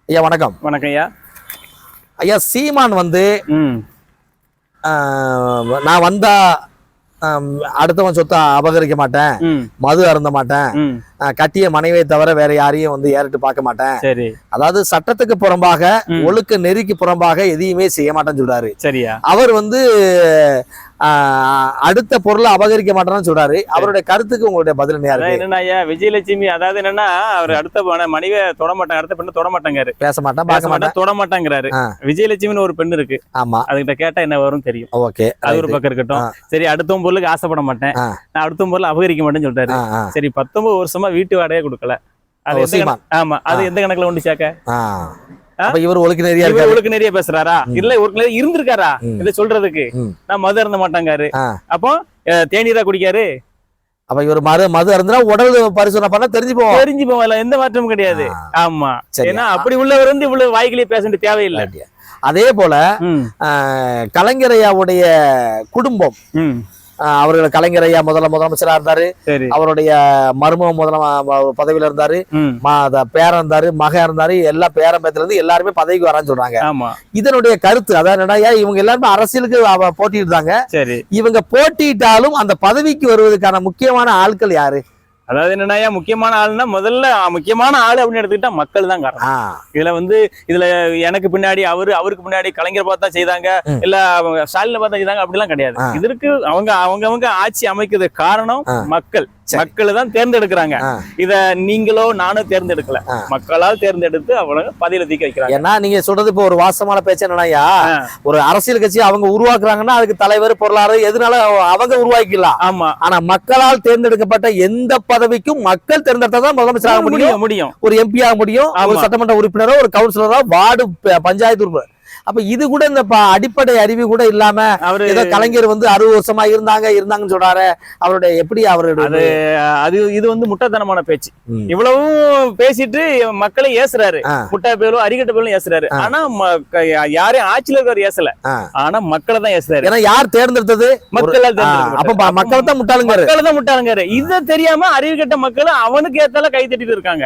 ஐயா வணக்கம். வணக்கம் ஐயா. ஐயா சீமான் வந்து நான் வந்தா அடுத்தவன் சொத்தை அபகரிக்க மாட்டேன், மது அருந்த மாட்டேன், கட்டிய மனைவியை தவிர வேற யாரையும் வந்து ஏறிட்டு பார்க்க மாட்டேன். சரி. அதாவது சட்டத்துக்கு புறம்பாக ஒழுக்க நெறிக்கு புறம்பாக எதையுமே செய்ய மாட்டேன்னு சொல்றாரு. சரியா. அவர் வந்து அடுத்த பொருளை அபகரிக்க மாட்டேன்னு சொல்றாரு. அவருடைய கருத்துக்கு உங்களுடைய பதில் என்னன்னா ஐயா, விஜயலட்சுமி அதாவது என்னன்னா அவர் அடுத்த மனைவியை தொட மாட்டாங்க, அடுத்த பெண்ணை தொட மாட்டாங்கிறாரு, பேச மாட்டேன், பார்க்க மாட்டேன், தொட மாட்டாங்கிறாரு. விஜயலட்சுமின்னு ஒரு பெண் இருக்கு. ஆமா, அதுகிட்ட கேட்டா என்ன வரும் தெரியும். ஓகே, அது ஒரு பக்கம் இருக்கட்டும். சரி, அடுத்த பொருளுக்கு ஆசைப்பட மாட்டேன், நான் அடுத்த பொருள் அபகரிக்க மாட்டேன்னு சொல்றாரு. சரி, 19 வருஷமா வீட்டு வாடகையே கொடுக்கல. ஆமா, அது எந்த கணக்குல கொண்டு சேர்க்க? இவர் ஒழுக்க நிறைய பேசுறாரா? இல்ல ஒழுக்க நிறைய இருந்திருக்காரா இதை சொல்றதுக்கு? நான் மது அருந்த மாட்டாங்காரு, அப்போ தேநீரா குடிக்காரு. அப்ப இவர் மது அருந்தா உடல் பரிசோதனை பண்ண தெரிஞ்சு போவோம், எந்த மாற்றமும் கிடையாது. ஆமா, ஏன்னா அப்படி உள்ளவர் வந்து இவ்வளவு வாய்க்கிலேயே பேச வேண்டிய தேவையில்லை. அதே போல கலைஞரையாவுடைய குடும்பம், அவர்கள் கலைஞர் ஐயா முதலமைச்சரா இருந்தாரு, அவருடைய மருமக பதவியில இருந்தாரு, பேரன் இருந்தாரு, மகன் இருந்தாரு, எல்லா பேரன் பேத்துல இருந்து எல்லாருமே பதவிக்கு வரான்னு சொல்றாங்க. இதனுடைய கருத்து அதான் இவங்க எல்லாருமே அரசியலுக்கு போட்டிட்டாங்க. இவங்க போட்டிட்டாலும் அந்த பதவிக்கு வருவதற்கான முக்கியமான ஆட்கள் யாரு? அதாவது என்னன்னா முக்கியமான ஆளுன்னா முதல்ல முக்கியமான ஆளு அப்படின்னு எடுத்துக்கிட்டா மக்கள் தான் காரணம். இதுல வந்து இதுல எனக்கு பின்னாடி அவருக்கு பின்னாடி கலைஞர் பார்த்தா செய்தாங்க, இல்ல ஸ்டாலின் பார்த்தா செய்தாங்க அப்படிலாம் கிடையாது. இதற்கு அவங்க ஆட்சி அமைக்கிறது காரணம் மக்கள் தான் தேர்ந்தெடுக்கிறாங்க. இத நீங்களோ நானும் தேர்ந்தெடுக்கல, மக்களால் தேர்ந்தெடுத்து அவங்க பதவியில தூக்கி வைக்கிறாங்க. ஏன்னா நீங்க சொல்றது இப்போ ஒரு வாசமான பேச்சு என்னன்னா, ஒரு அரசியல் கட்சி அவங்க உருவாக்குறாங்கன்னா அதுக்கு தலைவர் பொருளாதாரம் எதுனால அவங்க உருவாக்கிக்கலாம். ஆமா, ஆனா மக்களால் தேர்ந்தெடுக்கப்பட்ட எந்த பதவிக்கும் மக்கள் தேர்ந்தெடுத்ததான் முதலமைச்சராக முடியும், ஒரு எம்பி ஆக முடியும், ஒரு சட்டமன்ற உறுப்பினரோ ஒரு கவுன்சிலரோ வார்டு பஞ்சாயத்து உறுப்பினர். அப்ப இது கூட இந்த அடிப்படை அறிவு கூட இல்லாம ஏதோ கலைஞர் வந்து 60 வருஷமா இருந்தாங்கன்னு சொல்றாரு. அவருடைய எப்படி இது வந்து முட்டாள்தனமான பேச்சு. இவ்வளவும் பேசிட்டு மக்களை ஏசுறாரு, முட்டா பேரும் அரிக்கட்ட பேரும் ஏசுறாரு. ஆனா யாரையும் ஆட்சியில இருக்கிற ஏசல, ஆனா மக்களை தான் ஏசுறாரு. ஏன்னா யார் தேர்ந்தெடுத்தது? மக்களால். அப்ப மக்கள் தான் முட்டாளுங்க, இதை தெரியாம அறிவு கட்ட மக்கள் அவனுக்கு ஏத்தால கை தட்டிட்டு இருக்காங்க.